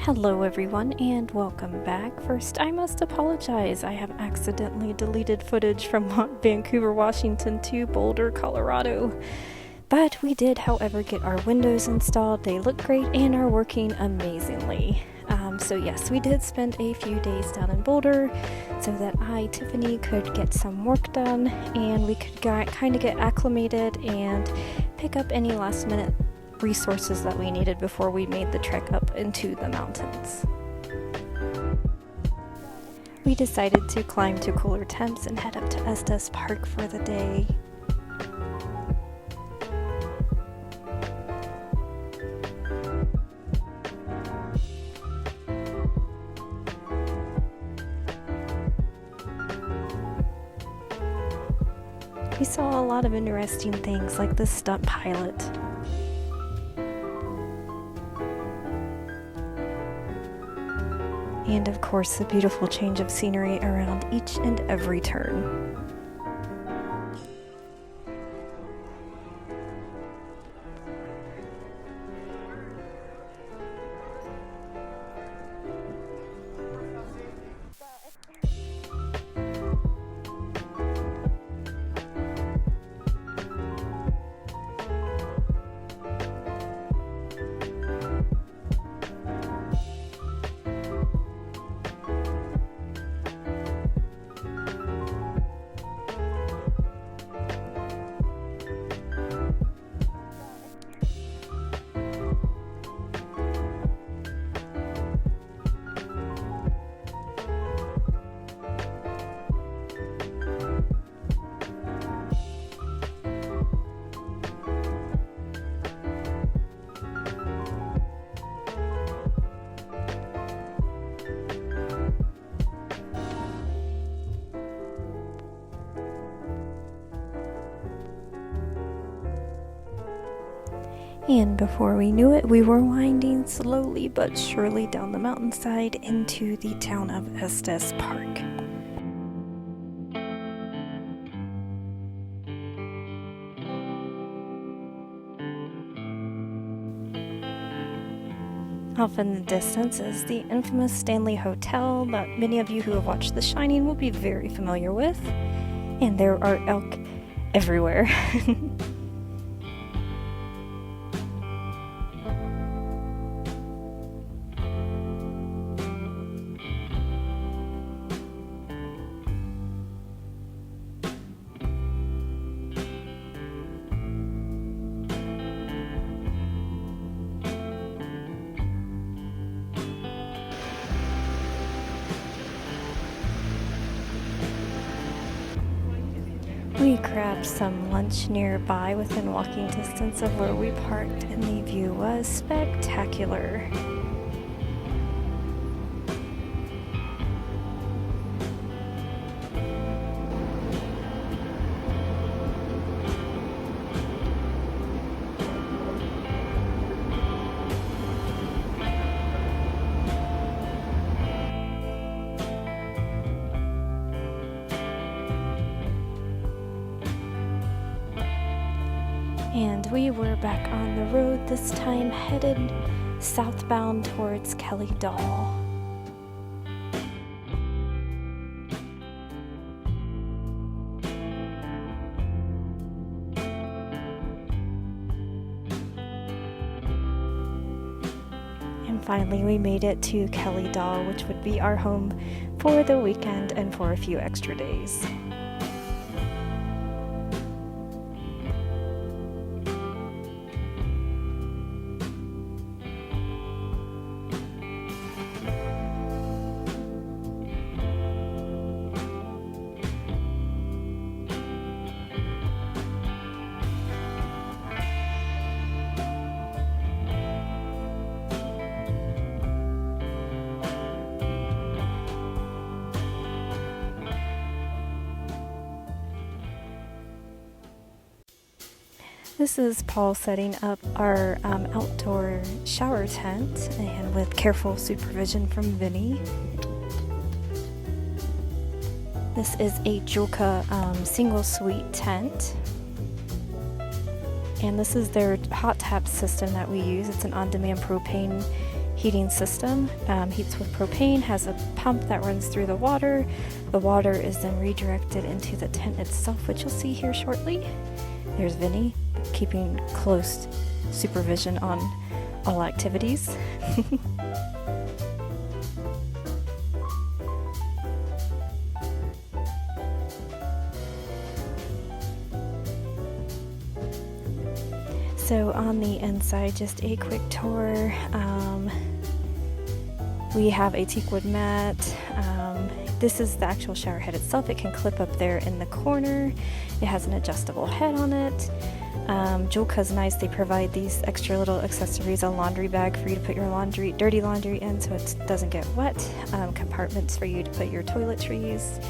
Hello everyone and welcome back. First, I must apologize. I have accidentally deleted footage from Vancouver, Washington to Boulder, Colorado. But we did, however, get our windows installed. They look great and are working amazingly. So yes, we did spend a few days down in Boulder so that Tiffany, could get some work done and we could kind of get acclimated and pick up any last minute resources that we needed before we made the trek up into the mountains. We decided to climb to cooler temps and head up to Estes Park for the day. We saw a lot of interesting things like the stunt pilot. And of course, the beautiful change of scenery around each and every turn. And before we knew it, we were winding slowly but surely down the mountainside into the town of Estes Park. Off in the distance is the infamous Stanley Hotel that many of you who have watched The Shining will be very familiar with. And there are elk everywhere. We grabbed some lunch nearby within walking distance of where we parked, and the view was spectacular. And we were back on the road, this time headed southbound towards Kelly Dahl. And finally we made it to Kelly Dahl, which would be our home for the weekend and for a few extra days. This is Paul setting up our outdoor shower tent, and with careful supervision from Vinny. This is a Joolca single suite tent, and this is their hot tap system that we use. It's an on-demand propane heating system. Heats with propane, has a pump that runs through the water. The water is then redirected into the tent itself, which you'll see here shortly. There's Vinny, keeping close supervision on all activities. So on the inside, just a quick tour. We have a teakwood mat. This is the actual shower head itself. It can clip up there in the corner. It has an adjustable head on it. Joolca's nice. They provide these extra little accessories, a laundry bag for you to put your dirty laundry in so it doesn't get wet, compartments for you to put your toiletries,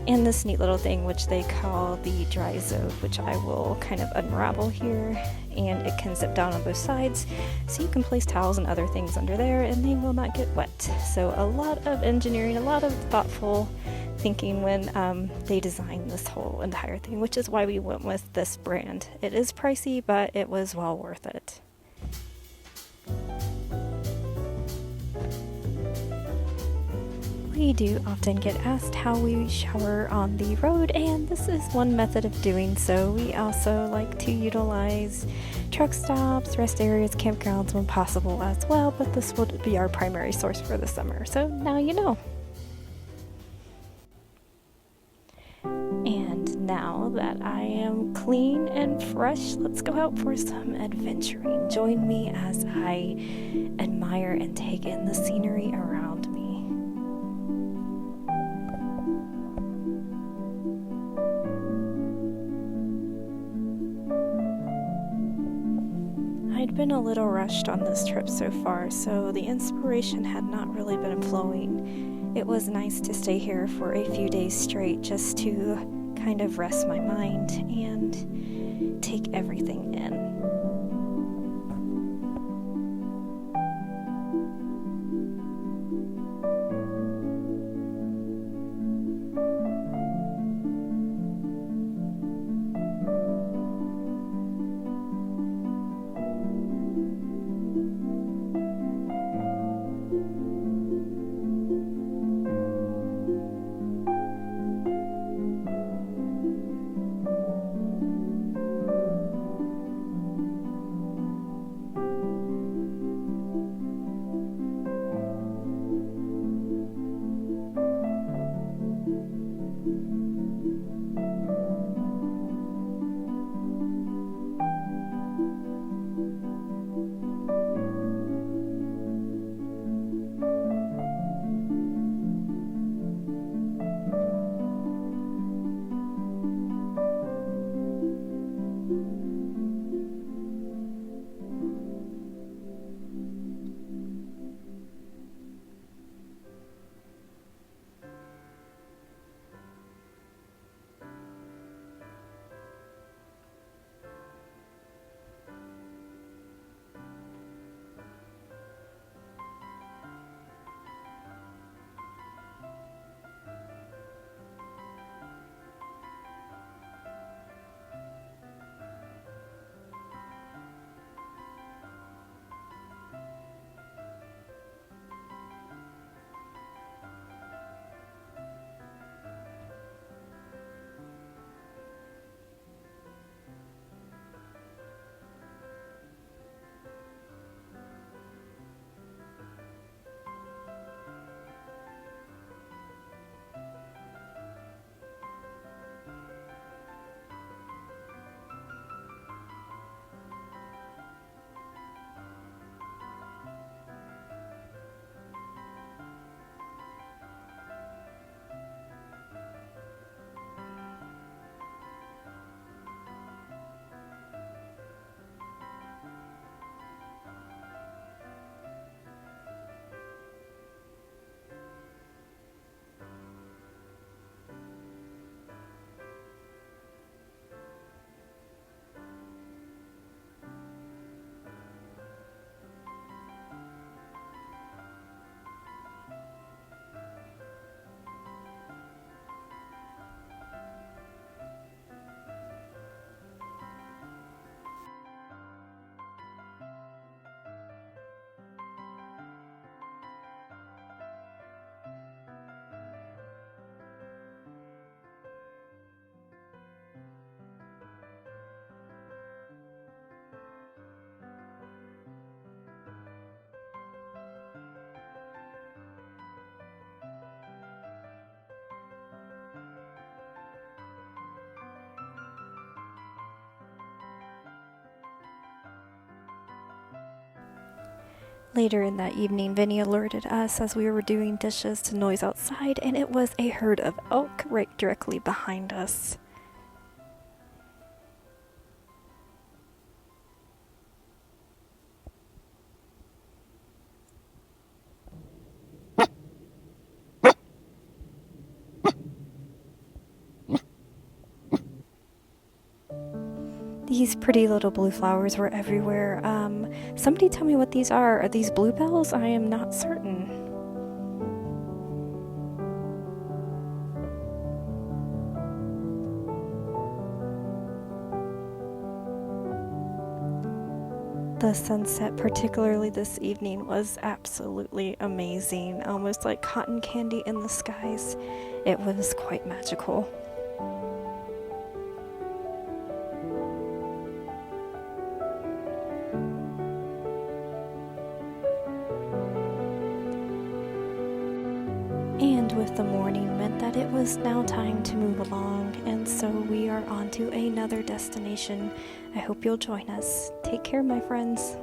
and this neat little thing which they call the dry zone, which I will kind of unravel here, and it can zip down on both sides so you can place towels and other things under there and they will not get wet. So a lot of engineering, a lot of thoughtful thinking when they designed this whole entire thing, which is why we went with this brand. It is pricey, but it was well worth it. We do often get asked how we shower on the road, and this is one method of doing so. We also like to utilize truck stops, rest areas, campgrounds when possible as well, but this would be our primary source for the summer, so now you know. And now that I am clean and fresh, let's go out for some adventuring. Join me as I admire and take in the scenery around me. I'd been a little rushed on this trip so far, so the inspiration had not really been flowing. It was nice to stay here for a few days straight just to kind of rest my mind and take everything in. Later in that evening, Vinny alerted us as we were doing dishes to noise outside, and it was a herd of elk right directly behind us. These pretty little blue flowers were everywhere. Somebody tell me what these are. Are these bluebells? I am not certain. The sunset, particularly this evening, was absolutely amazing. Almost like cotton candy in the skies. It was quite magical. And with the morning meant that it was now time to move along, and so we are on to another destination. I hope you'll join us. Take care, my friends.